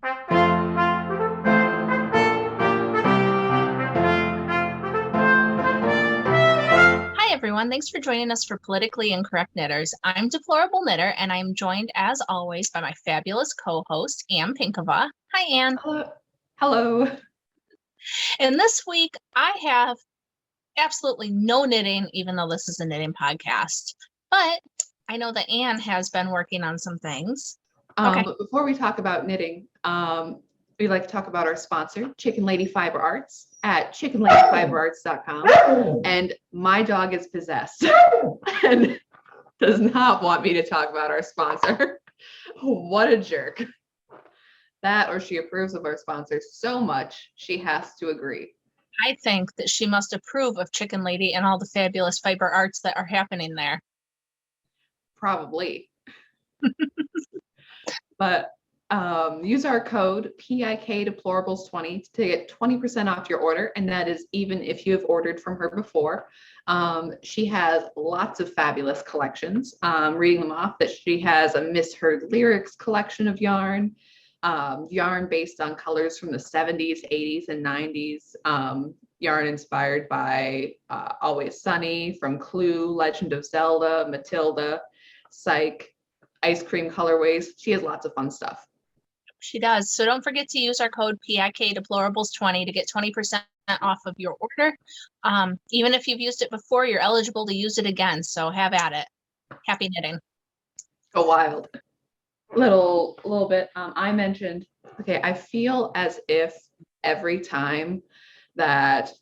Hi, everyone. Thanks for joining us for Politically Incorrect Knitters. I'm Deplorable Knitter, and I'm joined, as always, by my fabulous co-host, Ann Pinkava. Hi, Ann. Hello. And this week, I have absolutely no knitting, even though this is a knitting podcast. But I know that Ann has been working on some things. But before we talk about knitting, we'd like to talk about our sponsor, Chicken Lady Fiber Arts at chickenladyfiberarts.com. And my dog is possessed and does not want me to talk about our sponsor. What a jerk. That, or she approves of our sponsor so much, she has to agree. I think that she must approve of Chicken Lady and all the fabulous fiber arts that are happening there. Probably. But use our code PIK Deplorables20 to get 20% off your order. And that is even if you have ordered from her before. She has lots of fabulous collections. Reading them off, that she has a Misheard Lyrics collection of yarn, yarn based on colors from the 70s, 80s, and 90s, yarn inspired by Always Sunny, from Clue, Legend of Zelda, Matilda, Psych, ice cream colorways. She has lots of fun stuff. She does. So don't forget to use our code PIK Deplorables20 to get 20% off of your order. Even if you've used it before, you're eligible to use it again. So have at it. Happy knitting. Go wild. Little bit. I mentioned, okay, I feel as if every time that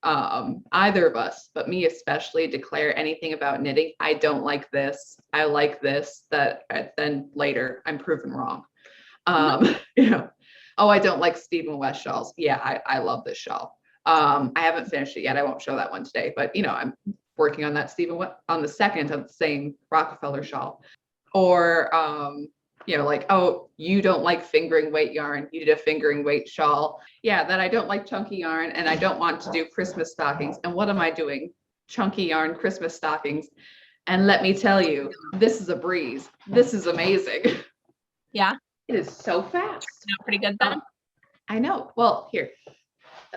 either of us, but me especially, declare anything about knitting, I don't like this, I like this, that then later I'm proven wrong. Oh, I don't like Stephen West shawls. Yeah, I love this shawl. I haven't finished it yet. I won't show that one today, but I'm working on that Stephen West, on the second of the same Rockefeller shawl. Or like, oh, you don't like fingering weight yarn, you did a fingering weight shawl. Yeah, that I don't like chunky yarn, and I don't want to do Christmas stockings. And what am I doing? Chunky yarn Christmas stockings. And let me tell you, this is a breeze. This is amazing. Yeah. It is so fast. Pretty good then. I know. Well, here,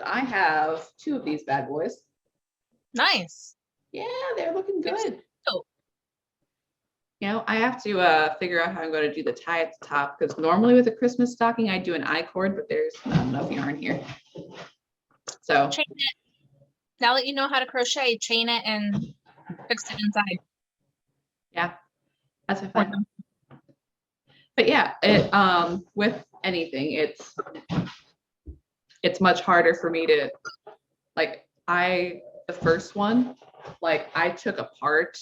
I have two of these bad boys. Nice. Yeah, they're looking good. Oh. I have to figure out how I'm going to do the tie at the top, because normally with a Christmas stocking, I do an I-cord, but there's not enough yarn here. So chain it. Now that you know how to crochet, chain it and fix it inside. Yeah, that's fun. But yeah, it with anything, it's much harder for me to, like, the first one, like, I took apart,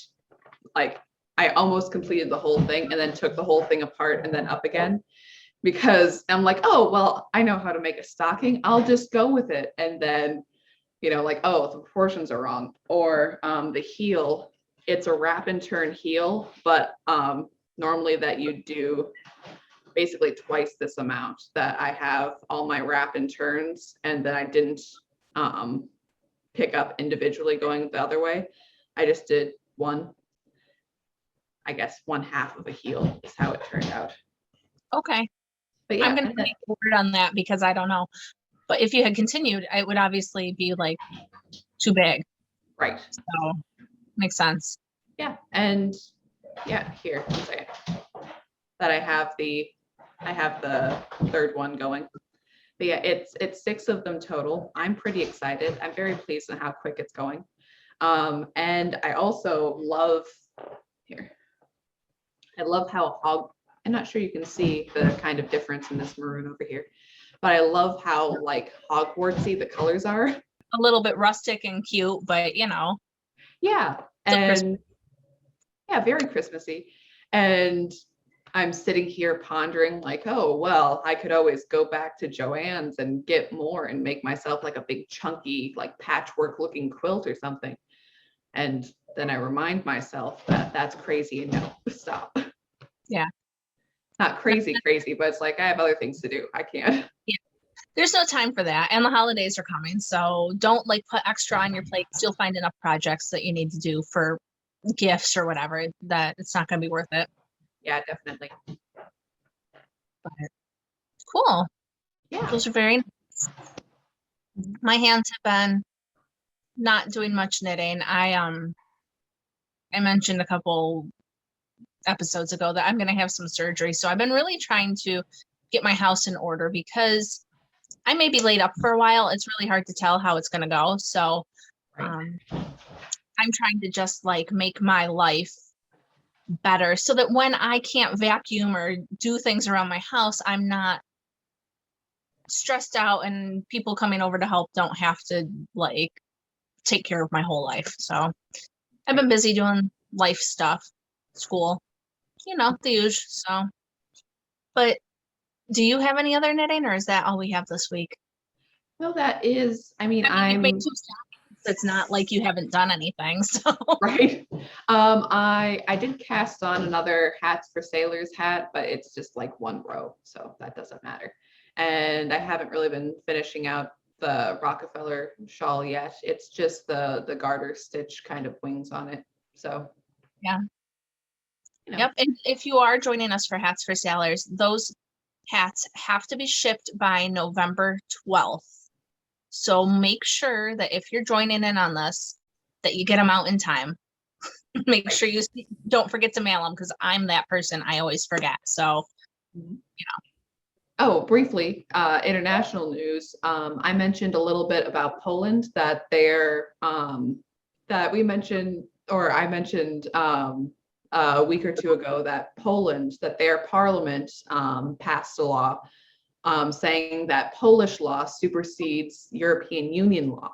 like, I almost completed the whole thing and then took the whole thing apart and then up again, because I'm like, oh, well, I know how to make a stocking, I'll just go with it. And then, like, oh, the proportions are wrong. Or the heel, it's a wrap and turn heel, but normally that you do basically twice this amount, that I have all my wrap and turns, and then I didn't pick up individually going the other way. I just did one half of a heel is how it turned out. Okay. But yeah, I'm going to take the word on that, because I don't know. But if you had continued, it would obviously be like too big. Right. So makes sense. Yeah. And yeah, here, one second. That I have the third one going. But yeah, it's 6 of them total. I'm pretty excited. I'm very pleased with how quick it's going. And I also love how I'm not sure you can see the kind of difference in this maroon over here, but I love how, like, Hogwartsy the colors are. A little bit rustic and cute, but yeah, and yeah, very Christmassy. And I'm sitting here pondering, like, oh, well, I could always go back to Joann's and get more and make myself like a big chunky, like, patchwork looking quilt or something. And then I remind myself that that's crazy, and no, stop. Yeah. Not crazy, but it's like, I have other things to do. I can't. Yeah. There's no time for that. And the holidays are coming. So don't, like, put extra on your plate. You'll find enough projects that you need to do for gifts or whatever, that it's not going to be worth it. Yeah, definitely. But Cool. Yeah. Those are very nice. My hands have been not doing much knitting. I mentioned a couple episodes ago that I'm going to have some surgery. So I've been really trying to get my house in order because I may be laid up for a while. It's really hard to tell how it's going to go. So Right. I'm trying to just like make my life better so that when I can't vacuum or do things around my house, I'm not stressed out and people coming over to help don't have to like take care of my whole life. So I've been busy doing life stuff, school, the usual. So, but do you have any other knitting or is that all we have this week? Well, that is, I mean, You've made 2 stockings. It's not like you haven't done anything. So right. I did cast on another Hats for Sailors hat, but it's just like one row, so that doesn't matter. And I haven't really been finishing out the Rockefeller shawl yet. It's just the garter stitch kind of wings on it. So yeah. Yep. And if you are joining us for Hats for Sailors, those hats have to be shipped by November 12th. So make sure that if you're joining in on this, that you get them out in time. Make sure you don't forget to mail them because I'm that person. I always forget. So, Oh, briefly, international news. I mentioned a little bit about Poland that that we mentioned, or I mentioned a week or two ago that Poland, that their parliament passed a law saying that Polish law supersedes European Union law.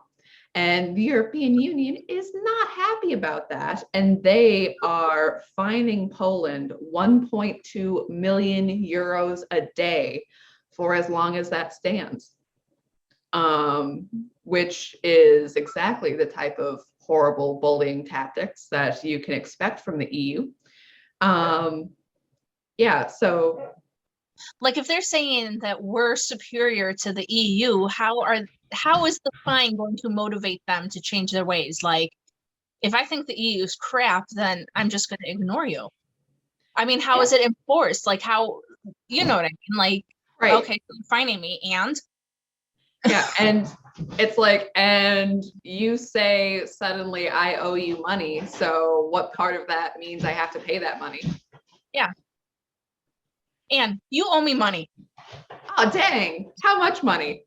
And the European Union is not happy about that. And they are fining Poland 1.2 million euros a day for as long as that stands, which is exactly the type of horrible bullying tactics that you can expect from the EU. Yeah, so like if they're saying that we're superior to the EU, how is the fine going to motivate them to change their ways? Like if I think the EU is crap, then I'm just going to ignore you. I mean, how is it enforced? Like how, you know what I mean? Like, right. Okay, so you're fining me and yeah, and it's like, and you say suddenly I owe you money. So what part of that means I have to pay that money? Yeah. And you owe me money. Oh, dang. How much money?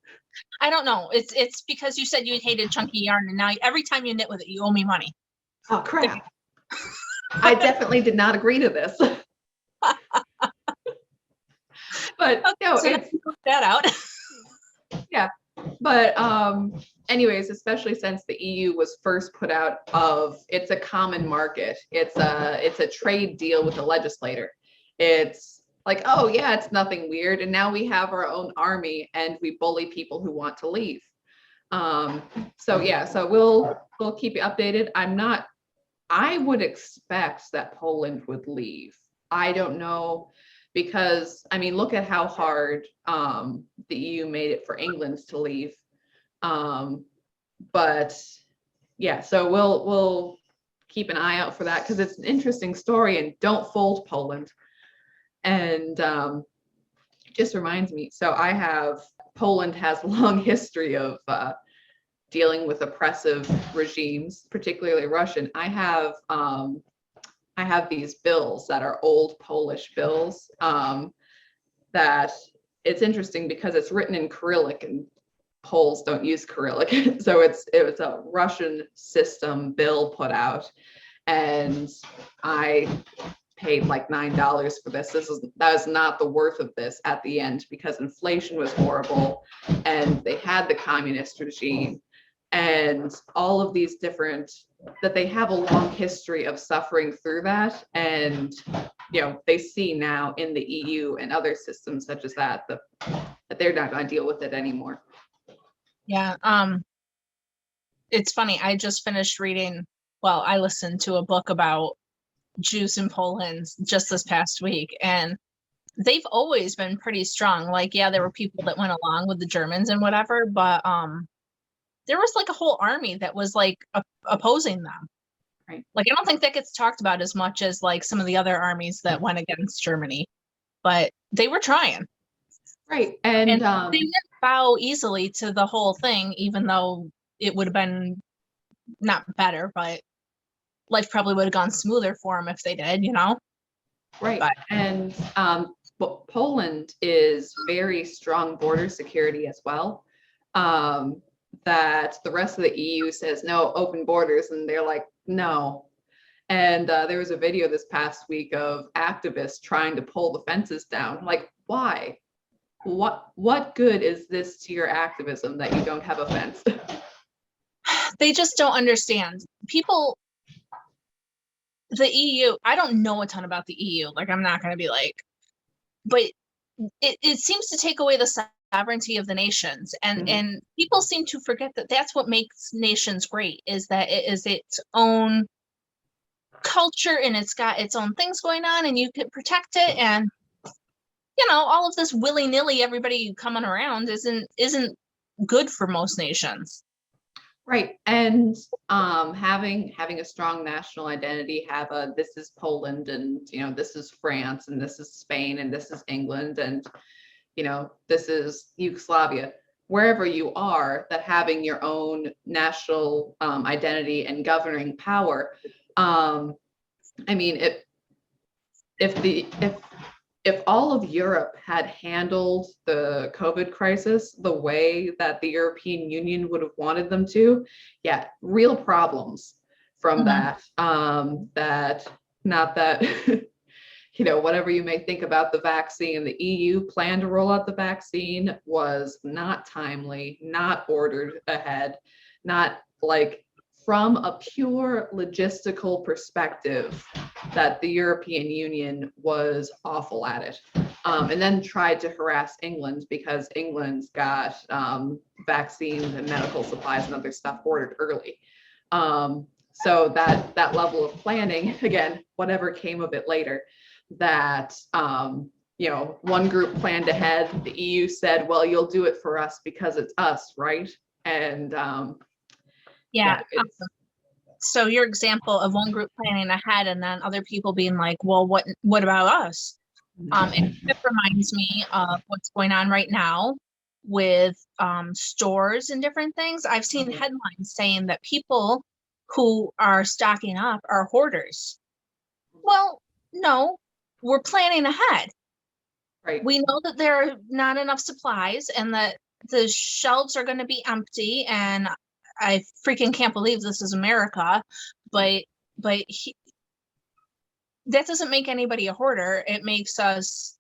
I don't know. It's because you said you hated chunky yarn and now every time you knit with it, you owe me money. Oh, crap. I definitely did not agree to this. But okay, no, so it's that out. yeah. But anyways, especially since the EU was first put out of, it's a common market. It's a trade deal with the legislator. It's like, oh yeah, it's nothing weird. And now we have our own army and we bully people who want to leave. So yeah, so we'll keep you updated. I would expect that Poland would leave. I don't know, because I mean, look at how hard the EU made it for England to leave. But yeah, so we'll keep an eye out for that because it's an interesting story, and don't fold Poland. And just reminds me, so Poland has a long history of dealing with oppressive regimes, particularly Russian. I have these bills that are old Polish bills that it's interesting because it's written in Cyrillic and Poles don't use Cyrillic. So it was a Russian system bill put out, and I paid like $9 for this. That was not the worth of this at the end because inflation was horrible and they had the communist regime and all of these different, that they have a long history of suffering through that. And, they see now in the EU and other systems such as that they're not going to deal with it anymore. Yeah. It's funny. I just finished reading, I listened to a book about Jews in Poland just this past week, and they've always been pretty strong. Like, yeah, there were people that went along with the Germans and whatever, but there was like a whole army that was like opposing them. Right. Like, I don't think that gets talked about as much as like some of the other armies that went against Germany, but they were trying. Right. And And they didn't bow easily to the whole thing, even though it would have been not better, but life probably would have gone smoother for them if they did, you know? right. But And Poland is very strong border security as well. That the rest of the EU says no, open borders, and they're like, no. And there was a video this past week of activists trying to pull the fences down. Like, why? What good is this to your activism that you don't have a fence? they just don't understand. People, the EU, I don't know a ton about the EU. Like, I'm not going to be like, but it seems to take away the sovereignty of the nations. And people seem to forget that that's what makes nations great, is that it is its own culture and it's got its own things going on and you can protect it. And, you know, all of this willy-nilly, everybody coming around isn't good for most nations. Right. And having a strong national identity, have a this is Poland, and this is France, and this is Spain, and this is England, and this is Yugoslavia, wherever you are, that having your own national identity and governing power. I mean, if all of Europe had handled the COVID crisis the way that the European Union would have wanted them to, yeah, real problems from that. That, not that, whatever you may think about the vaccine, the EU plan to roll out the vaccine was not timely, not ordered ahead, not like from a pure logistical perspective, that the European Union was awful at it. And then tried to harass England because England's got vaccines and medical supplies and other stuff ordered early. So that level of planning, again, whatever came of it later, that one group planned ahead, the EU said, well, you'll do it for us because it's us, right? And so your example of one group planning ahead and then other people being like, well, what about us? It reminds me of what's going on right now with stores and different things. I've seen headlines saying that people who are stocking up are hoarders. Well, no, we're planning ahead. Right. We know that there are not enough supplies and that the shelves are going to be empty, and I freaking can't believe this is America, but that doesn't make anybody a hoarder. It makes us,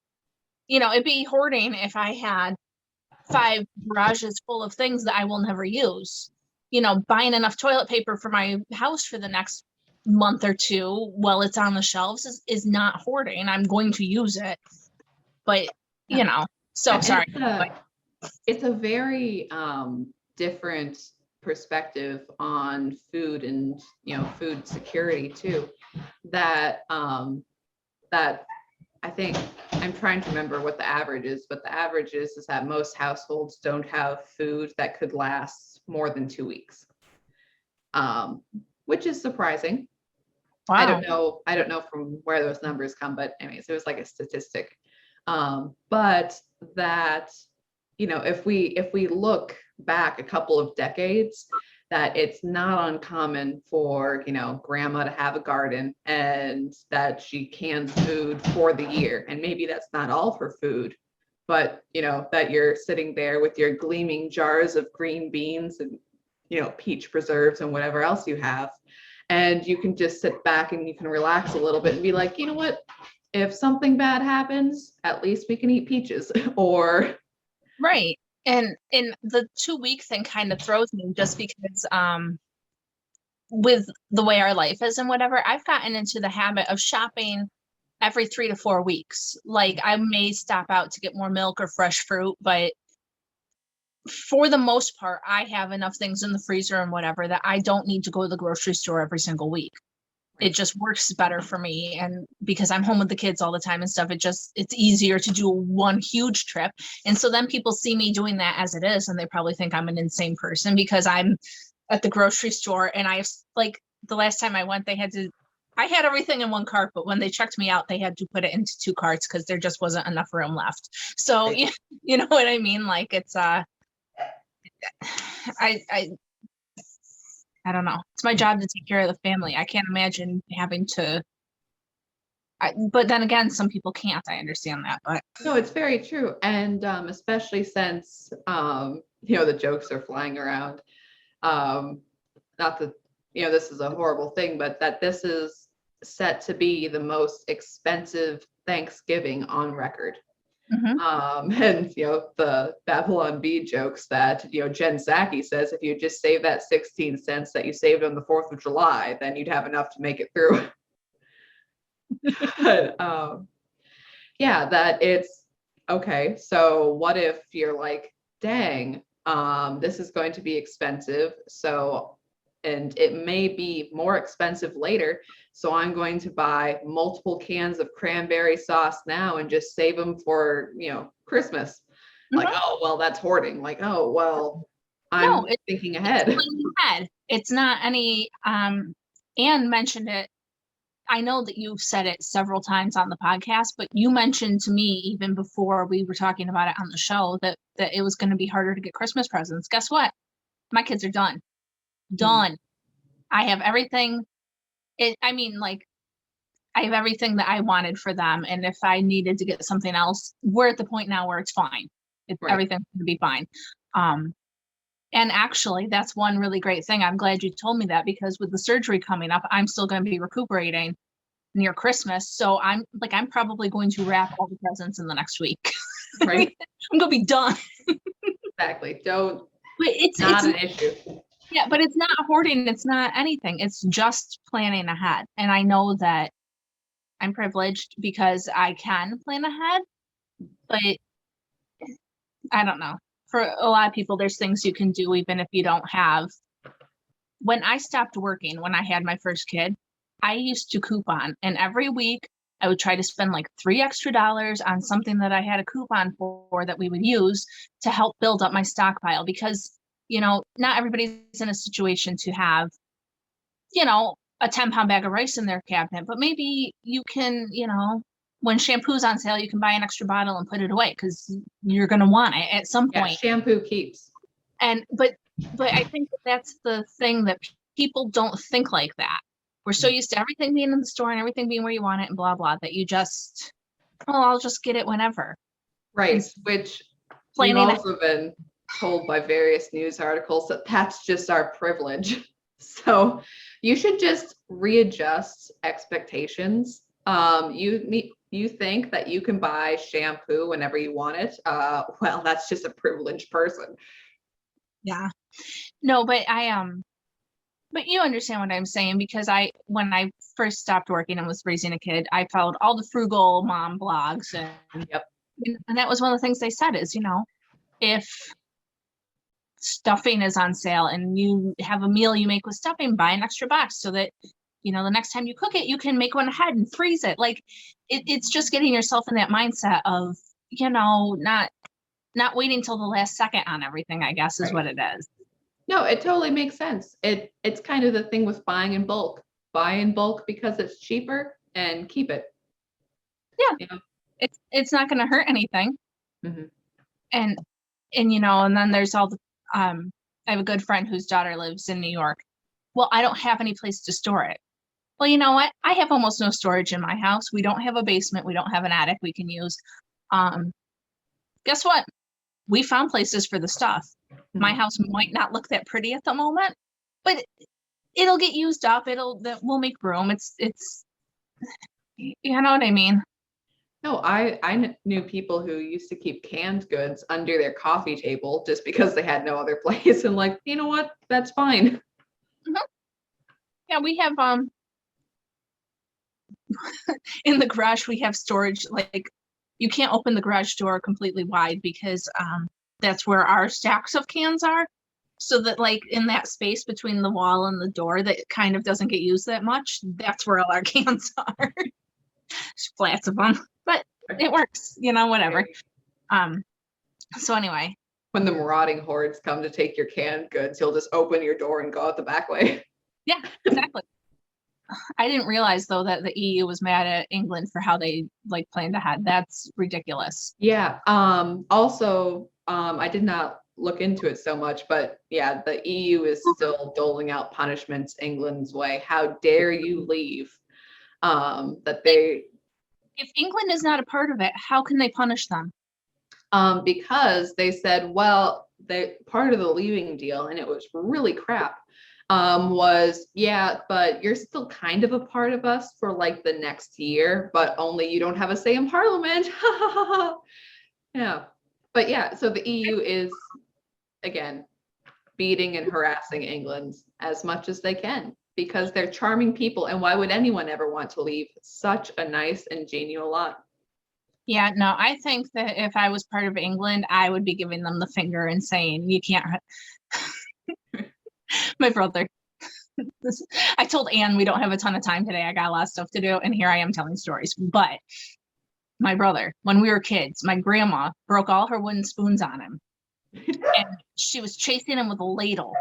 it'd be hoarding if I had 5 garages full of things that I will never use. Buying enough toilet paper for my house for the next month or two while it's on the shelves is not hoarding. I'm going to use it, but so sorry. It's a very different perspective on food and food security too, that I think, I'm trying to remember what the average is, but the average is that most households don't have food that could last more than 2 weeks, which is surprising. Wow. I don't know from where those numbers come, but anyways, it was like a statistic. But that, if we look back a couple of decades, that it's not uncommon for grandma to have a garden and that she cans food for the year, and maybe that's not all of her food, but that you're sitting there with your gleaming jars of green beans and peach preserves and whatever else you have, and you can just sit back and you can relax a little bit and be like, you know what, if something bad happens, at least we can eat peaches. Or right. And the 2-week thing kind of throws me, just because with the way our life is and whatever, I've gotten into the habit of shopping every 3 to 4 weeks. Like, I may stop out to get more milk or fresh fruit, but for the most part, I have enough things in the freezer and whatever that I don't need to go to the grocery store every single week. It just works better for me. And because I'm home with the kids all the time and stuff, it's easier to do one huge trip. And so then people see me doing that as it is, and they probably think I'm an insane person because I'm at the grocery store and the last time I went, they had to I had everything in one cart, but when they checked me out, they had to put it into 2 carts because there just wasn't enough room left. So Right. you know what I mean? Like it's I don't know. It's my job to take care of the family. I can't imagine having to. But then again, some people can't. I understand that, but No, it's very true. And especially since, the jokes are flying around. Not that, this is a horrible thing, but that this is set to be the most expensive Thanksgiving on record. mhm. And, the Babylon Bee jokes that, Jen Psaki says, if you just save that 16 cents that you saved on the 4th of July, then you'd have enough to make it through. But, yeah, that it's okay. So what if you're like, dang, this is going to be expensive. So, and it may be more expensive later. So I'm going to buy multiple cans of cranberry sauce now and just save them for, Christmas. Like, Mhm. oh, well, that's hoarding. Like, oh, well, No, I'm thinking it's ahead. planning ahead. It's not any. Anne mentioned it. I know that you've said it several times on the podcast, but you mentioned to me even before we were talking about it on the show that it was going to be harder to get Christmas presents. Guess what? My kids are done. Done. I have everything. Like I have everything that I wanted for them, and if I needed to get something else, we're at the point now where it's fine. Right. Everything's going to be fine. And actually, that's one really great thing. I'm glad you told me that because with the surgery coming up, I'm still going to be recuperating near Christmas. So I'm probably going to wrap all the presents in the next week. Right. I'm going to be done. Exactly. Don't. But it's Not an issue. Yeah, but it's not hoarding. It's not anything. It's just planning ahead. And I know that I'm privileged because I can plan ahead, but I don't know. For a lot of people, there's things you can do even if you don't have. When I stopped working, when I had my first kid, I used to coupon, and every week I would try to spend like $3 extra on something that I had a coupon for that we would use to help build up my stockpile because, not everybody's in a situation to have, a 10-pound bag of rice in their cabinet, but maybe you can, when shampoo's on sale, you can buy an extra bottle and put it away because you're going to want it at some Yeah, point. shampoo keeps. And but I think that's the thing that people don't think like that. We're so used to everything being in the store and everything being where you want it and blah blah that you just, I'll just get it whenever. Right, which we've also been told by various news articles that that's just our privilege. So you should just readjust expectations. You think that you can buy shampoo whenever you want it. Well, that's just a privileged person. Yeah. No, but but you understand what I'm saying because when I first stopped working and was raising a kid, I followed all the frugal mom blogs and Yep. And that was one of the things they said is, if stuffing is on sale and you have a meal you make with stuffing, buy an extra box so that, the next time you cook it, you can make one ahead and freeze it. Like it's just getting yourself in that mindset of, not waiting till the last second on everything, I guess is what it is. No, it totally makes sense. It's kind of the thing with buying in bulk. Buy in bulk because it's cheaper and keep it. Yeah. It's not going to hurt anything. Mm-hmm. And and then there's all the I have a good friend whose daughter lives in New York. Well, I don't have any place to store it. Well, you know what? I have almost no storage in my house. We don't have a basement. We don't have an attic we can use. Guess what? We found places for the stuff. Mm-hmm. My house might not look that pretty at the moment, but it'll get used up. We'll make room. It's you know what I mean? No, I knew people who used to keep canned goods under their coffee table just because they had no other place. And like, you know what? That's fine. Mm-hmm. Yeah, we have in the garage we have storage. Like you can't open the garage door completely wide because that's where our stacks of cans are. So that like in that space between the wall and the door that kind of doesn't get used that much, that's where all our cans are. Flats of them, but it works, whatever. So anyway, when the marauding hordes come to take your canned goods, you'll just open your door and go out the back way. Yeah, exactly. I didn't realize though that the EU was mad at England for how they like planned ahead. That's ridiculous. Yeah. Also, I did not look into it so much, but yeah, the EU is still doling out punishments England's way. How dare you leave? That they If England is not a part of it, how can they punish them? because they said, well, they part of the leaving deal, and it was really crap. Was yeah, but you're still kind of a part of us for like the next year, but only you don't have a say in Parliament. Yeah, but yeah, so the EU is again beating and harassing England as much as they can because they're charming people, and why would anyone ever want to leave such a nice and genial lot? Yeah, no, I think that if I was part of England, I would be giving them the finger and saying, you can't. My brother. I told Anne we don't have a ton of time today. I got a lot of stuff to do, and here I am telling stories. But my brother, when we were kids, my grandma broke all her wooden spoons on him. And she was chasing him with a ladle,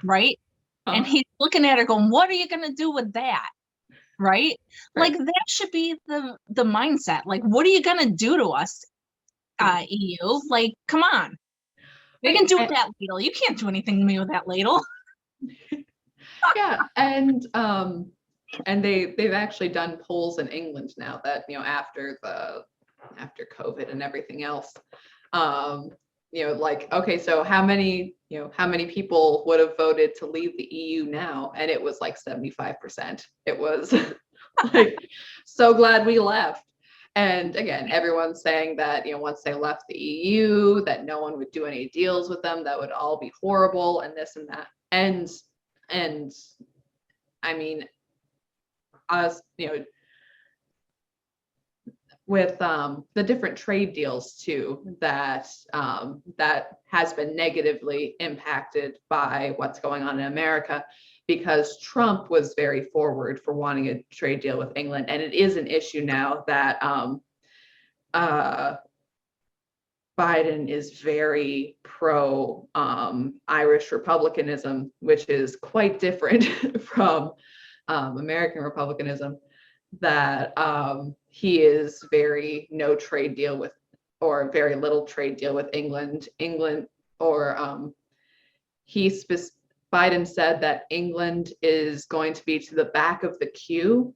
right? And he's looking at her going, what are you going to do with that? Right? Like that should be the mindset. Like, what are you going to do to us, EU? Like, come on. They can do with that ladle. You can't do anything to me with that ladle. Yeah, and they've actually done polls in England now that, you know, after COVID and everything else, you know, like, okay, so how many people would have voted to leave the EU now? And it was like 75%. It was like, so glad we left. And again, everyone's saying that, you know, once they left the EU, that no one would do any deals with them, that would all be horrible and this and that. And I mean, us, you know, with the different trade deals too, that that has been negatively impacted by what's going on in America, because Trump was very forward for wanting a trade deal with England, and it is an issue now that Biden is very pro Irish republicanism, which is quite different from American republicanism. That he is very no trade deal with, or very little trade deal with England, or Biden said that England is going to be to the back of the queue,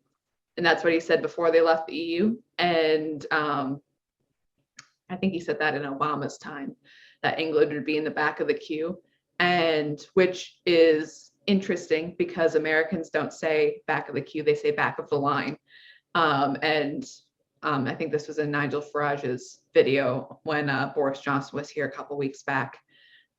and that's what he said before they left the EU. And I think he said that in Obama's time, that England would be in the back of the queue, and which is interesting because Americans don't say back of the queue, they say back of the line. I think this was in Nigel Farage's video when Boris Johnson was here a couple weeks back,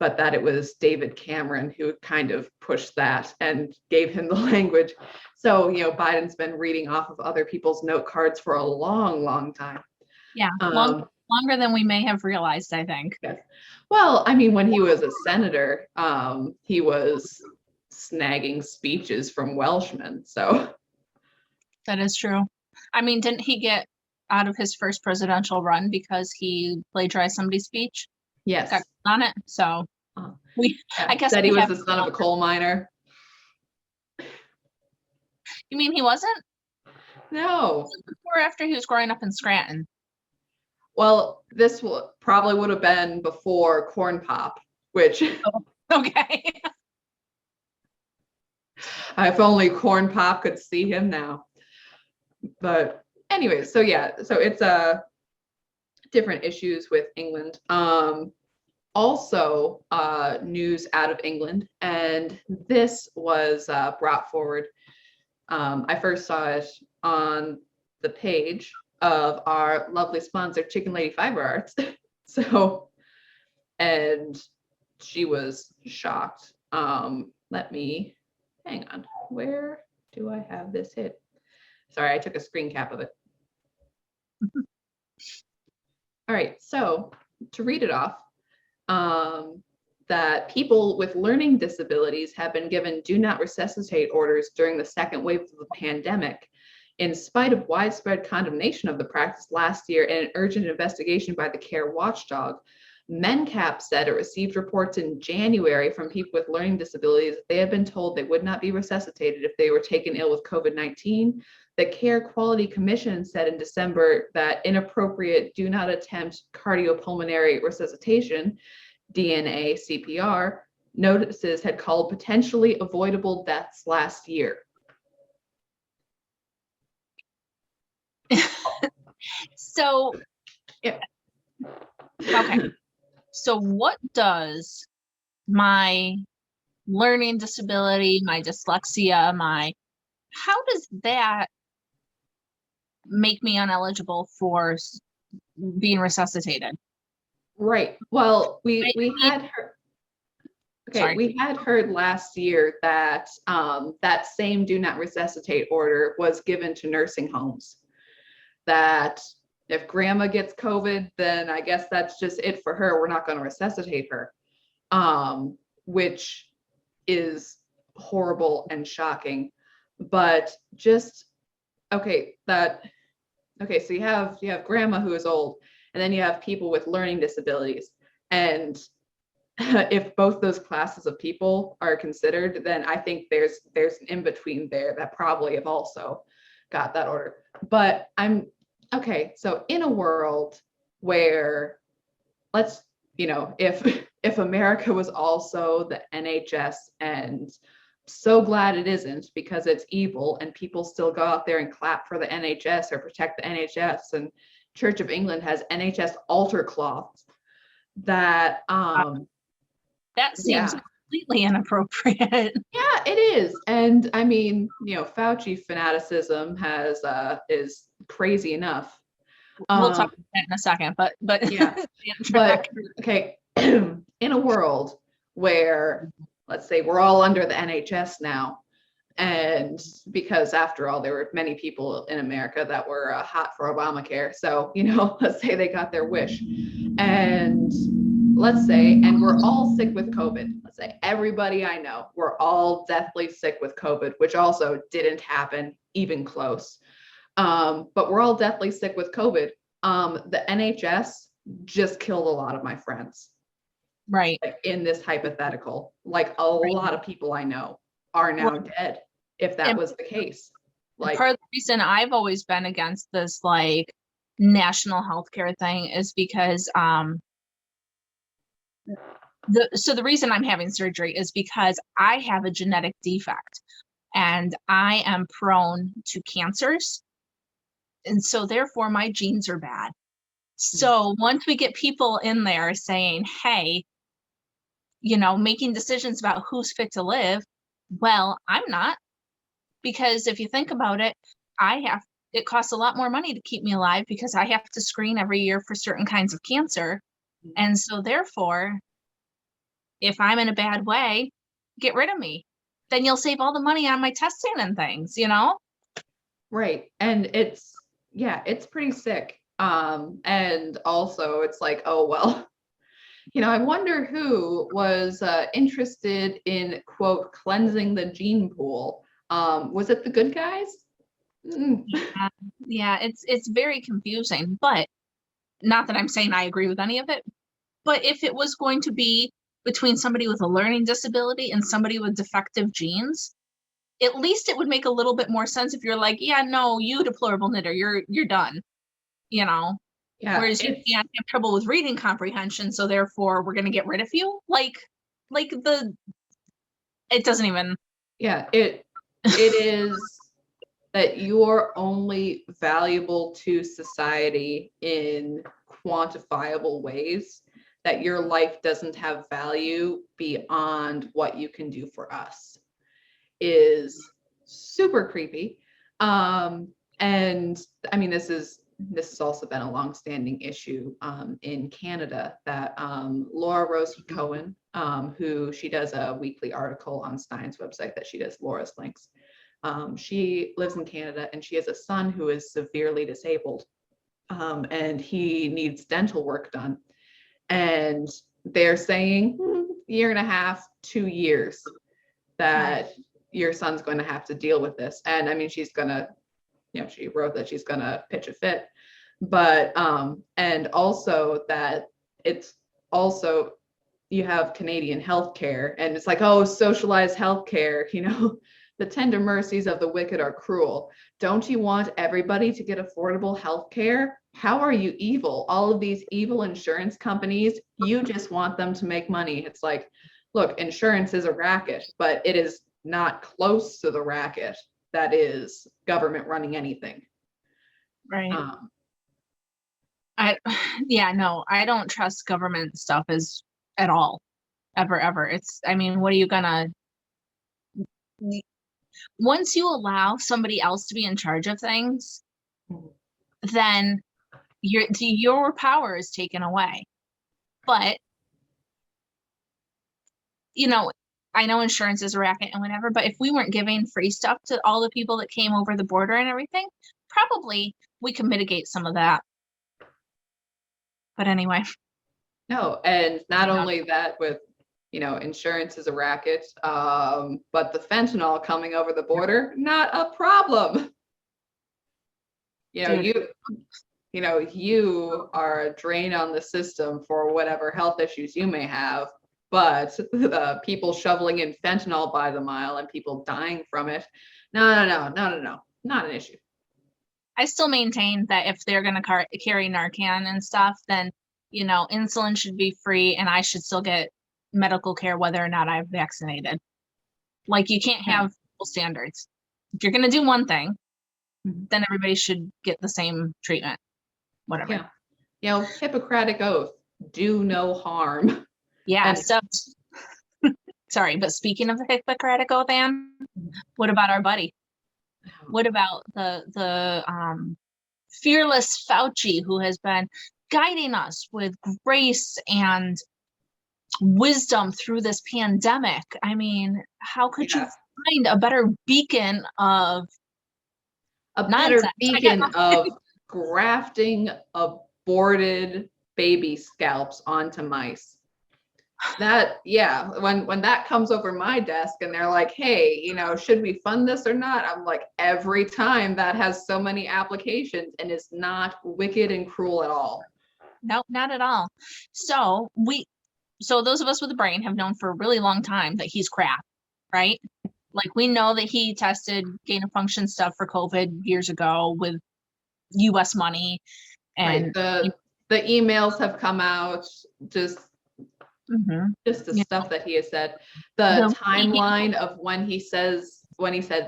but that it was David Cameron who kind of pushed that and gave him the language. So, you know, Biden's been reading off of other people's note cards for a long, long time. Yeah, longer than we may have realized, I think. Yes. Well, I mean, when he was a senator, he was snagging speeches from Welshmen. So that is true. I mean, didn't he get out of his first presidential run because he plagiarized somebody's speech? Yes. Got on it. So I guess said he was the son of a coal miner. You mean he wasn't? No. Before or after he was growing up in Scranton? Well, this probably would have been before Corn Pop, which okay. If only Corn Pop could see him now. But anyway, so yeah, so it's different issues with England. Also news out of England, and this was brought forward. I first saw it on the page of our lovely sponsor, Chicken Lady Fiber Arts. So, and she was shocked. Let me hang on. Where do I have this hit? Sorry, I took a screen cap of it. All right, so to read it off, that people with learning disabilities have been given do not resuscitate orders during the second wave of the pandemic, in spite of widespread condemnation of the practice last year and an urgent investigation by the care watchdog. MenCap said it received reports in January from people with learning disabilities that they had been told they would not be resuscitated if they were taken ill with COVID-19. The Care Quality Commission said in December that inappropriate do not attempt cardiopulmonary resuscitation, DNA CPR, notices had called potentially avoidable deaths last year. So, Yeah. okay. So what does my learning disability, my dyslexia, how does that make me ineligible for being resuscitated? Right. Well, we had heard. Okay, Sorry. we had heard last year that that same do not resuscitate order was given to nursing homes. That if grandma gets COVID, then I guess that's just it for her. We're not going to resuscitate her, which is horrible and shocking. But just okay, so you have grandma who is old, and then you have people with learning disabilities, and if both those classes of people are considered, then I think there's an in between there that probably have also got that order. But okay, so in a world where if America was also the NHS, and so glad it isn't, because it's evil and people still go out there and clap for the NHS or protect the NHS, and Church of England has NHS altar cloths that that seems completely inappropriate. Yeah, it is. And I mean, Fauci fanaticism is crazy enough. We'll talk about that in a second, but yeah. But okay, in a world where, let's say, we're all under the NHS now, and because after all, there were many people in America that were hot for Obamacare. So, let's say they got their wish. And let's say, and we're all sick with COVID. Let's say everybody I know, we're all deathly sick with COVID, which also didn't happen even close. But we're all deathly sick with COVID. The NHS just killed a lot of my friends. Right. Like in this hypothetical, like a lot of people I know are now dead if that was the case. Like, part of the reason I've always been against this national healthcare thing is because the reason I'm having surgery is because I have a genetic defect and I am prone to cancers. And so therefore my genes are bad. So once we get people in there saying, hey, making decisions about who's fit to live, well, I'm not. Because if you think about it, it costs a lot more money to keep me alive because I have to screen every year for certain kinds of cancer. And so therefore, if I'm in a bad way, get rid of me. Then you'll save all the money on my testing and things, Right. And it's pretty sick. And also it's like, oh, well, I wonder who was interested in, quote, cleansing the gene pool. Was it the good guys? Yeah, it's very confusing, but not that I'm saying I agree with any of it. But if it was going to be between somebody with a learning disability and somebody with defective genes, at least it would make a little bit more sense if you're like, yeah, no, you deplorable knitter, you're done. Yeah. Whereas you can't have trouble with reading comprehension, so therefore we're gonna get rid of you. It doesn't even. Yeah, it is that you're only valuable to society in quantifiable ways, that your life doesn't have value beyond what you can do for us, is super creepy. And I mean, this has also been a longstanding issue in Canada, that Laura Rosie Cohen, who she does a weekly article on Stein's website that she does Laura's links. She lives in Canada and she has a son who is severely disabled, and he needs dental work done. And they're saying year and a half, 2 years that your son's going to have to deal with this. And I mean, she's going to, she wrote that she's going to pitch a fit, but, and also that it's also you have Canadian healthcare, and it's like, oh, socialized healthcare, the tender mercies of the wicked are cruel. Don't you want everybody to get affordable healthcare? How are you evil? All of these evil insurance companies, you just want them to make money. It's like, look, insurance is a racket, but it is not close to the racket that is government running anything. Right. No, I don't trust government stuff at all, ever. What are you gonna, once you allow somebody else to be in charge of things, then your power is taken away. But, I know insurance is a racket and whatever, but if we weren't giving free stuff to all the people that came over the border and everything, probably we could mitigate some of that. But anyway. No, and not only that with, insurance is a racket, but the fentanyl coming over the border, not a problem. You are a drain on the system for whatever health issues you may have, but the people shoveling in fentanyl by the mile and people dying from it, no, not an issue. I still maintain that if they're going to carry Narcan and stuff, then, insulin should be free and I should still get medical care whether or not I'm vaccinated. Like, you can't have double standards. If you're going to do one thing, then everybody should get the same treatment, whatever. Yeah. Hippocratic oath, do no harm. Yeah. So, sorry, but speaking of the Hippocratic oath, Anne, what about our buddy? What about the fearless Fauci, who has been guiding us with grace and wisdom through this pandemic? How could you find a better beacon of grafting aborted baby scalps onto mice? When that comes over my desk and they're like, hey, should we fund this or not? I'm like, every time that has so many applications and is not wicked and cruel at all. No, not at all. So those of us with a brain have known for a really long time that he's crap, right? Like, we know that he tested gain of function stuff for COVID years ago with US money. And the emails have come out, just the stuff that he has said, the timeline of when he said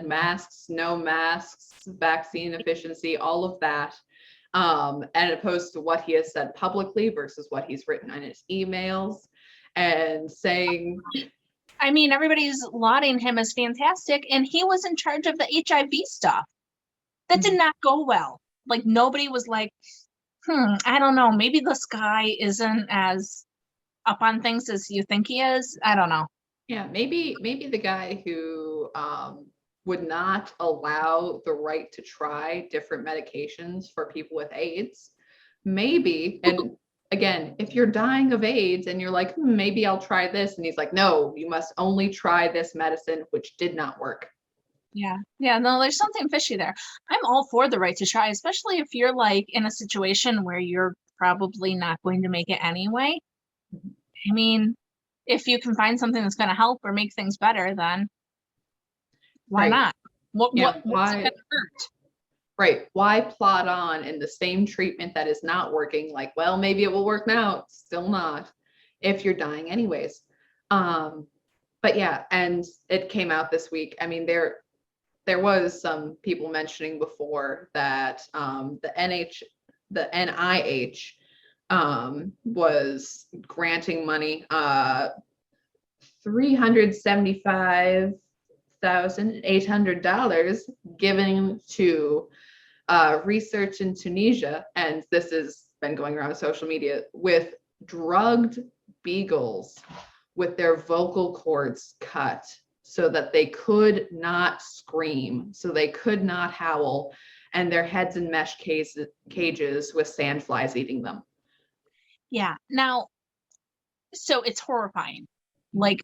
masks, no masks, vaccine efficiency, all of that, and opposed to what he has said publicly versus what he's written on his emails and saying, everybody's lauding him as fantastic, and he was in charge of the HIV stuff. That did not go well. Like, nobody was like, I don't know, maybe this guy isn't as up on things as you think he is. I don't know. Yeah, maybe the guy who would not allow the right to try different medications for people with AIDS. Maybe, and again, if you're dying of AIDS and you're like, maybe I'll try this, and he's like, no, you must only try this medicine, which did not work. Yeah, no, there's something fishy there. I'm all for the right to try, especially if you're like in a situation where you're probably not going to make it anyway. If you can find something that's going to help or make things better, then why not? What's it going to hurt? Right. Why plot on in the same treatment that is not working? Like, well, maybe it will work now. Still not, if you're dying anyways. But yeah, and it came out this week. There was some people mentioning before that the NIH was granting money, $375,800 given to research in Tunisia, and this has been going around social media, with drugged beagles with their vocal cords cut so that they could not scream, so they could not howl, and their heads in mesh cages with sandflies eating them. Yeah. Now, so it's horrifying, like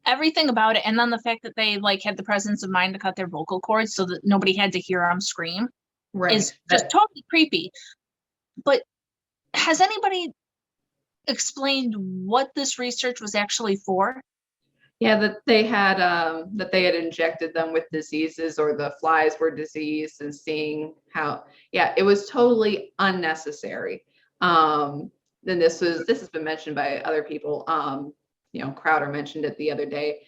everything about it, and then the fact that they like had the presence of mind to cut their vocal cords so that nobody had to hear them scream, is just totally creepy. But has anybody explained what this research was actually for? Yeah, that they had injected them with diseases, or the flies were diseased, and seeing how, yeah, it was totally unnecessary. Then this has been mentioned by other people. Crowder mentioned it the other day,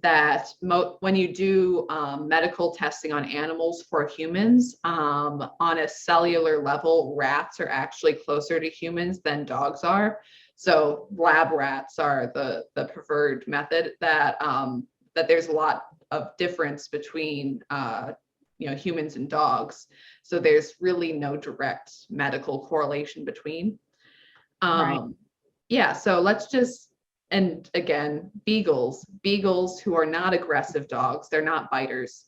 that when you do medical testing on animals for humans, on a cellular level, rats are actually closer to humans than dogs are. So lab rats are the preferred method. That there's a lot of difference between humans and dogs. So there's really no direct medical correlation between. Right. Yeah, so let's just, and again, beagles who are not aggressive dogs, they're not biters,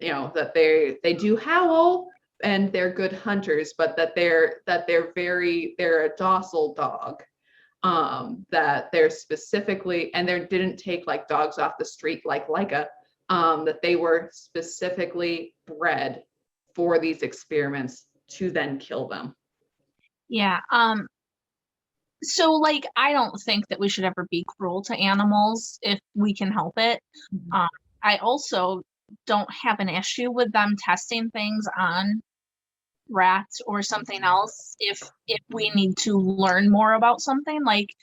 that they do howl and they're good hunters, but that they're a docile dog. That they're specifically, and they didn't take like dogs off the street like Leica, that they were specifically bred for these experiments to then kill them. Yeah. So like, I don't think that we should ever be cruel to animals if we can help it. I also don't have an issue with them testing things on rats or something else if we need to learn more about something. Like,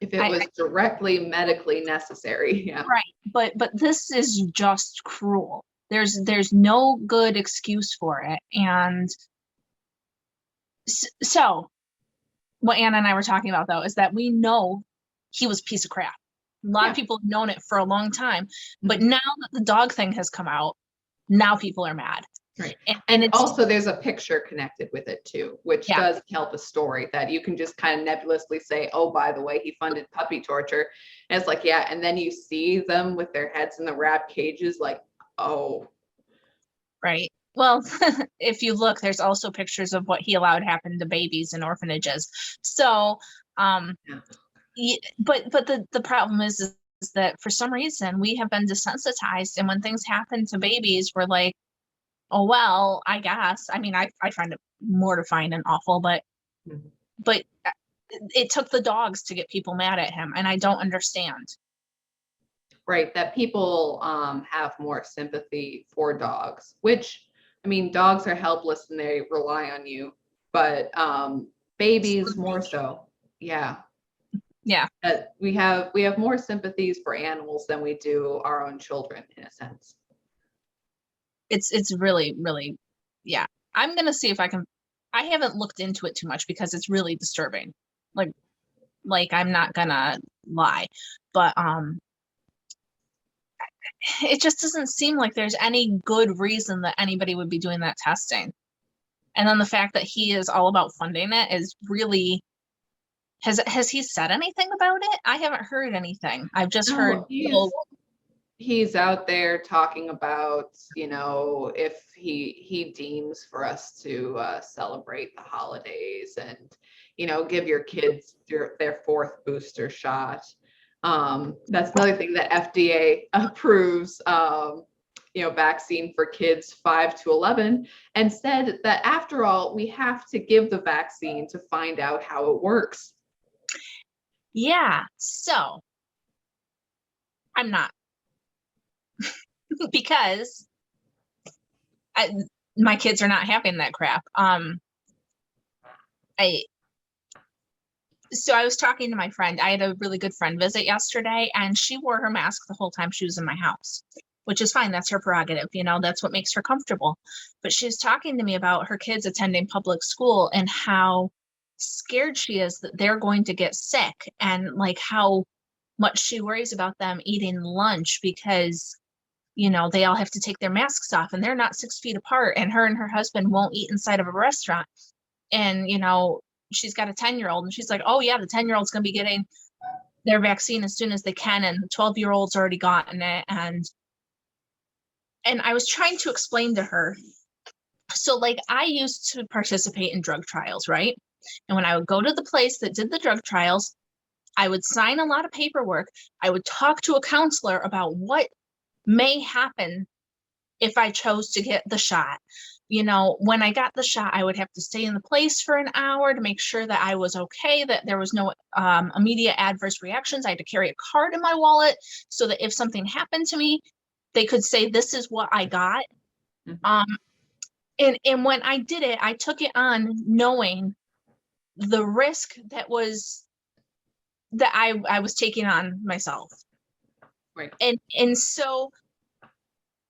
If it was directly medically necessary, yeah. right. But this is just cruel. There's no good excuse for it. And so what Anna and I were talking about, though, is that we know he was a piece of crap. A lot of people have known it for a long time, but now that the dog thing has come out, now people are mad. Right. And also there's a picture connected with it too, which does tell the story, that you can just kind of nebulously say, oh, by the way, he funded puppy torture. And it's like, yeah. And then you see them with their heads in the rat cages, like, oh. Right. Well, if you look, there's also pictures of what he allowed happen to babies in orphanages. So, but the problem is that for some reason we have been desensitized, and when things happen to babies, we're like, oh, well, I guess. I mean, I find it mortifying and awful, but it took the dogs to get people mad at him, and I don't understand. Right, that people have more sympathy for dogs, which, I mean, dogs are helpless and they rely on you, but babies more so. Yeah. Yeah. We have more sympathies for animals than we do our own children, in a sense. It's really, really, yeah. I'm gonna see if I haven't looked into it too much because it's really disturbing. Like I'm not gonna lie, but it just doesn't seem like there's any good reason that anybody would be doing that testing. And then the fact that he is all about funding it is really, has he said anything about it? I haven't heard anything. I've just heard he's out there talking about, if he deems for us to celebrate the holidays and, give your kids their fourth booster shot. That's another thing that FDA approves, vaccine for kids 5 to 11, and said that after all, we have to give the vaccine to find out how it works. Yeah, so I'm not. Because my kids are not having that crap. So I was talking to my friend. I had a really good friend visit yesterday, and she wore her mask the whole time she was in my house, which is fine. That's her prerogative. That's what makes her comfortable. But she was talking to me about her kids attending public school and how scared she is that they're going to get sick, and like how much she worries about them eating lunch because they all have to take their masks off and they're not 6 feet apart, and her husband won't eat inside of a restaurant. And, she's got a 10-year-old, and she's like, oh yeah, the 10-year-old's going to be getting their vaccine as soon as they can. And the 12-year-old's already gotten it. And I was trying to explain to her. So like, I used to participate in drug trials, right? And when I would go to the place that did the drug trials, I would sign a lot of paperwork. I would talk to a counselor about what may happen if I chose to get the shot. you know, when I got the shot, I would have to stay in the place for an hour to make sure that I was okay, that there was no immediate adverse reactions. I had to carry a card in my wallet so that if something happened to me, they could say, this is what I got. And when I did it, I took it on knowing the risk that I was taking on myself. Right. And so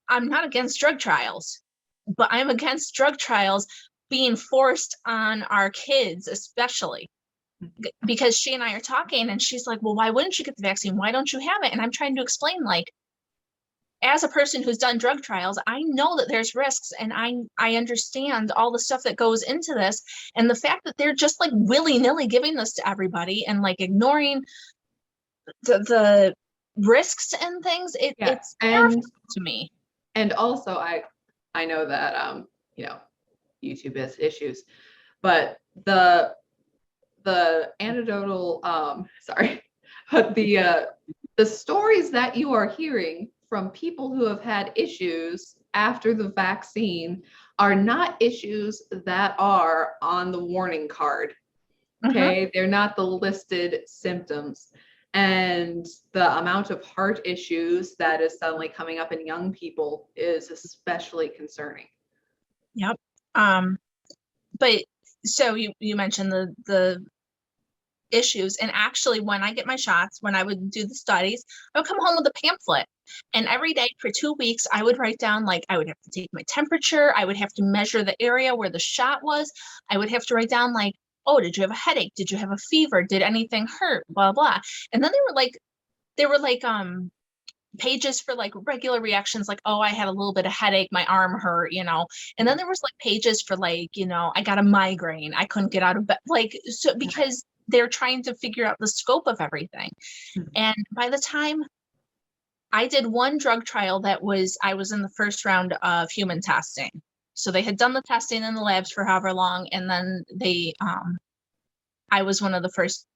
I'm not against drug trials, but I'm against drug trials being forced on our kids, especially because she and I are talking and she's like, well, why wouldn't you get the vaccine? Why don't you have it? And I'm trying to explain, like, as a person who's done drug trials, I know that there's risks, and I understand all the stuff that goes into this. And the fact that they're just like willy-nilly giving this to everybody and like ignoring the risks and things, it's terrifying to me. And also I know that you know, YouTube has issues, but the anecdotal but the stories that you are hearing from people who have had issues after the vaccine are not issues that are on the warning card. Okay, they're not the listed symptoms. And the amount of heart issues that is suddenly coming up in young people is especially concerning. Yep. But so you mentioned the issues, and actually when I get my shots, when I would do the studies, I would come home with a pamphlet, and every day for 2 weeks I would write down, like, I would have to take my temperature, I would have to measure the area where the shot was, I would have to write down, like, oh, did you have a headache, did you have a fever, did anything hurt, blah blah. And then there were like pages for like regular reactions, like, oh, I had a little bit of headache, my arm hurt, you know. And then there was like pages for like, you know, I got a migraine, I couldn't get out of bed, like, so because they're trying to figure out the scope of everything. And by the time I did one drug trial I was in the first round of human testing. So they had done the testing in the labs for however long, and then I was one of the first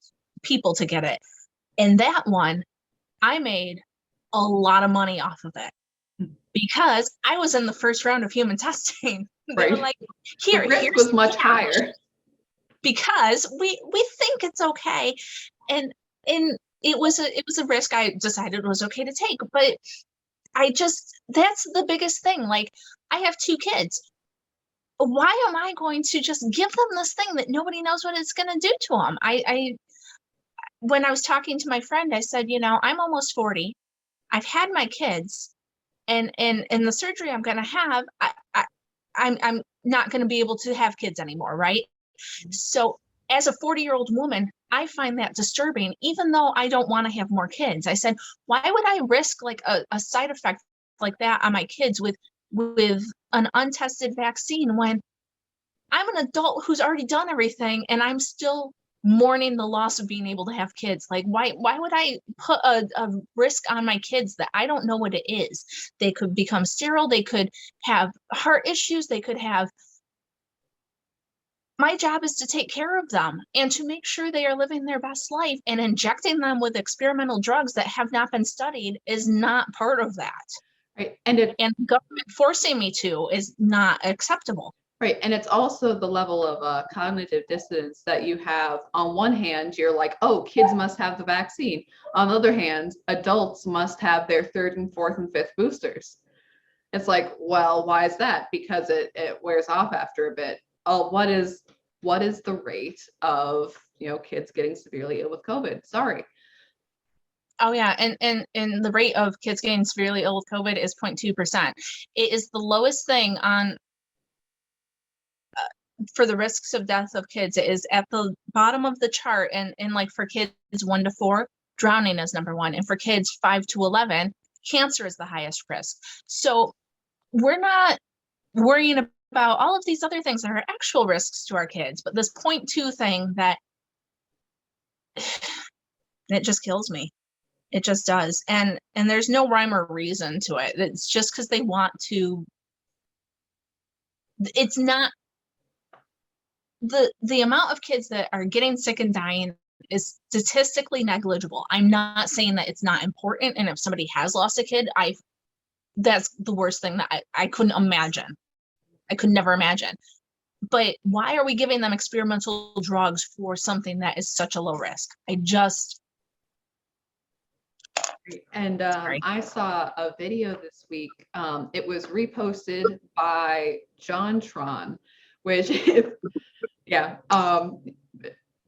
people to get it. And that one, I made a lot of money off of it because I was in the first round of human testing. They were like, here's was much higher. Because we think it's okay, and it was a risk I decided it was okay to take. But that's the biggest thing. Like, I have 2 kids. Why am I going to just give them this thing that nobody knows what it's going to do to them? When I was talking to my friend, I said, you know, I'm almost 40. I've had my kids, and the surgery I'm going to have, I'm not going to be able to have kids anymore, right? So as a 40-year-old woman, I find that disturbing, even though I don't want to have more kids. I said, why would I risk like a side effect like that on my kids with an untested vaccine when I'm an adult who's already done everything and I'm still mourning the loss of being able to have kids? Like, why would I put a risk on my kids that I don't know what it is? They could become sterile, they could have heart issues, they could have. My job is to take care of them and to make sure they are living their best life, and injecting them with experimental drugs that have not been studied is not part of that. Right. And government forcing me to is not acceptable. Right. And it's also the level of cognitive dissonance that you have. On one hand, you're like, oh, kids must have the vaccine. On the other hand, adults must have their 3rd and 4th and 5th boosters. It's like, well, why is that? Because it wears off after a bit. What is the rate of, you know, kids getting severely ill with COVID? Sorry. Oh yeah, and the rate of kids getting severely ill with COVID is 0.2%. It is the lowest thing on for the risks of death of kids. It is at the bottom of the chart, and like for kids 1 to 4, drowning is number 1, and for kids 5 to 11, cancer is the highest risk. So we're not worrying about all of these other things that are actual risks to our kids, but this 0.2 thing that it just kills me. It just does. And there's no rhyme or reason to it. It's just because they want to. It's not the amount of kids that are getting sick and dying is statistically negligible. I'm not saying that it's not important, and if somebody has lost a kid, that's the worst thing that I couldn't imagine. I could never imagine. But why are we giving them experimental drugs for something that is such a low risk? I just. And Sorry. I saw a video this week. It was reposted by JonTron, which is, yeah,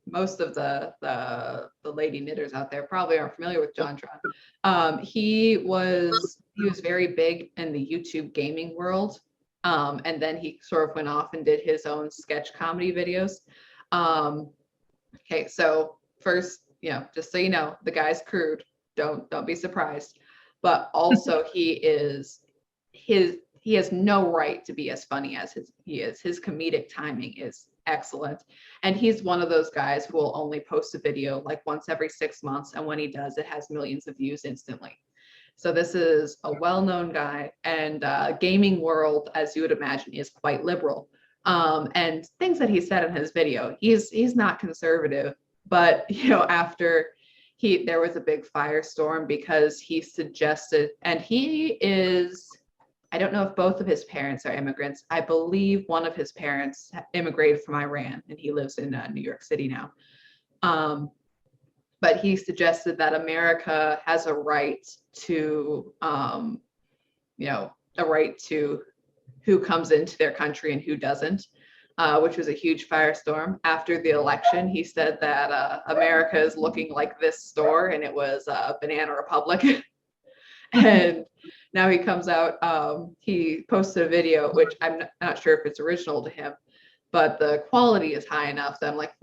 most of the lady knitters out there probably aren't familiar with JonTron. He was very big in the YouTube gaming world. And then he sort of went off and did his own sketch comedy videos. Okay, so first, just so you know, the guy's crude. Don't be surprised. But also he has no right to be as funny as he is. His comedic timing is excellent. And he's one of those guys who will only post a video like once every 6 months. And when he does, it has millions of views instantly. So this is a well-known guy, and gaming world, as you would imagine, is quite liberal. And things that he said in his video, he's not conservative, but after there was a big firestorm because he suggested, and he is, I don't know if both of his parents are immigrants. I believe one of his parents immigrated from Iran, and he lives in New York City now. But he suggested that America has a right to, a right to who comes into their country and who doesn't, which was a huge firestorm. After the election, he said that America is looking like this store, and it was Banana Republic. And now he comes out, he posted a video, which I'm not sure if it's original to him, but the quality is high enough that I'm like,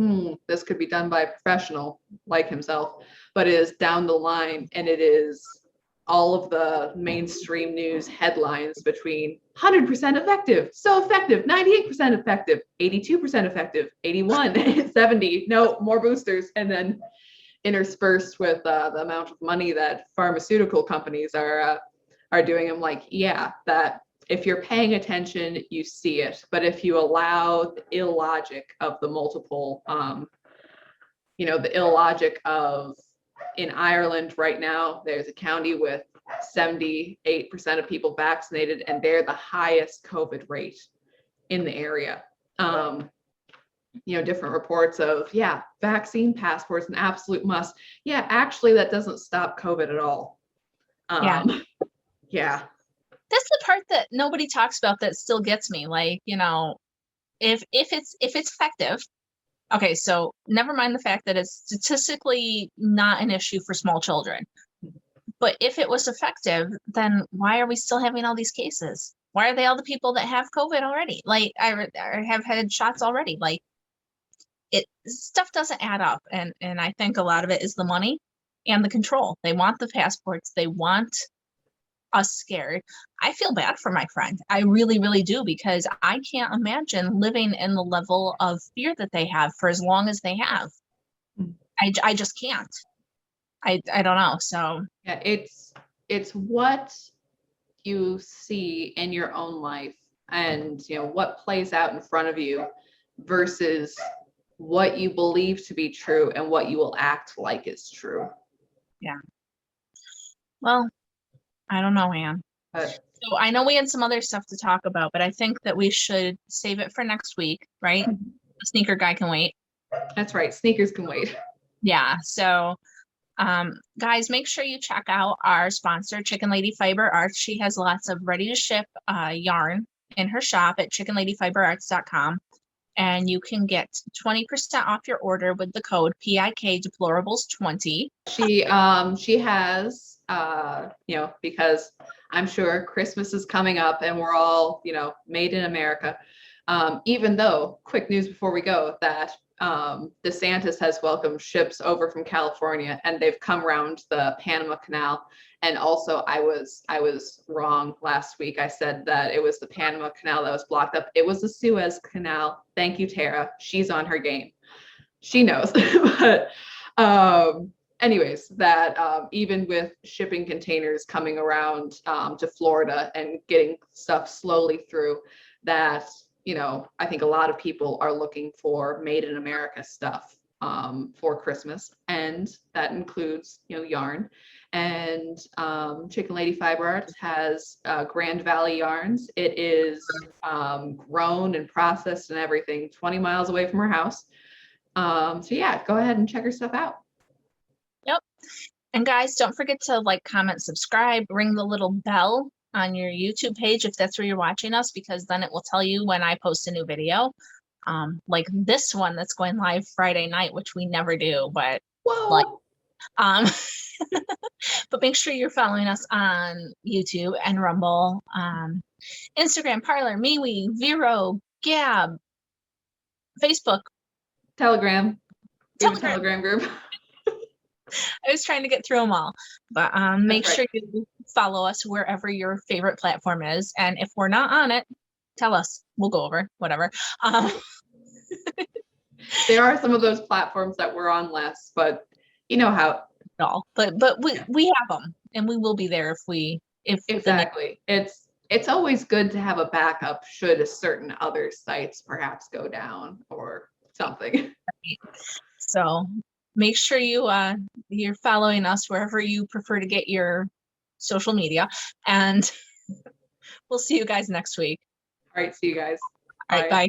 this could be done by a professional like himself, but it is down the line, and it is all of the mainstream news headlines between 100% effective, so effective, 98% effective, 82% effective, 81, 70, no, more boosters, and then interspersed with the amount of money that pharmaceutical companies are doing. I'm like, yeah, that if you're paying attention, you see it. But if you allow the illogic of the multiple, the illogic of, in Ireland right now, there's a county with 78% of people vaccinated, and they're the highest COVID rate in the area. Different reports of, vaccine passports, an absolute must. Yeah, actually, that doesn't stop COVID at all. Yeah. That's the part that nobody talks about that still gets me. Like, if it's effective, okay, so never mind the fact that it's statistically not an issue for small children. But if it was effective, then why are we still having all these cases? Why are they all the people that have COVID already? Like, I have had shots already. Like, stuff doesn't add up. And I think a lot of it is the money and the control. They want the passports. They want us scared. I feel bad for my friend. I really, really do, because I can't imagine living in the level of fear that they have for as long as they have. I just can't. I don't know. So yeah, it's what you see in your own life, and what plays out in front of you versus what you believe to be true and what you will act like is true. Yeah. Well, I don't know, Anne. So I know we had some other stuff to talk about, but I think that we should save it for next week, right? The sneaker guy can wait. That's right. Sneakers can wait. Yeah. So, guys, make sure you check out our sponsor, Chicken Lady Fiber Arts. She has lots of ready to ship yarn in her shop at chickenladyfiberarts.com. And you can get 20% off your order with the code PIK Deplorables20. She has, because I'm sure Christmas is coming up and we're all, made in America. Even though, quick news before we go, that DeSantis has welcomed ships over from California, and they've come around the Panama Canal. And also, I was wrong last week. I said that it was the Panama Canal that was blocked up. It was the Suez Canal. Thank you, Tara. She's on her game. She knows. But anyways, that even with shipping containers coming around to Florida and getting stuff slowly through, that I think a lot of people are looking for made in America stuff for Christmas, and that includes yarn. And Chicken Lady Fiber Arts has Grand Valley Yarns. It is grown and processed and everything 20 miles away from her house. So yeah, go ahead and check her stuff out. Yep. And guys, don't forget to like, comment, subscribe, ring the little bell on your YouTube page if that's where you're watching us, because then it will tell you when I post a new video. Like this one that's going live Friday night, which we never do, but Whoa. like, but make sure you're following us on YouTube and Rumble, Instagram, Parler, MeWe, Vero, Gab, Facebook, Telegram. We have a Telegram. Telegram group. I was trying to get through them all, but make right. sure you follow us wherever your favorite platform is. And if we're not on it, tell us. We'll go over whatever. There are some of those platforms that we're on less, but you know how. All, but we have them, and we will be there if Exactly. It's always good to have a backup should a certain other sites perhaps go down or something. So make sure you're following us wherever you prefer to get your social media, and we'll see you guys next week. All right, see you guys. All right, bye.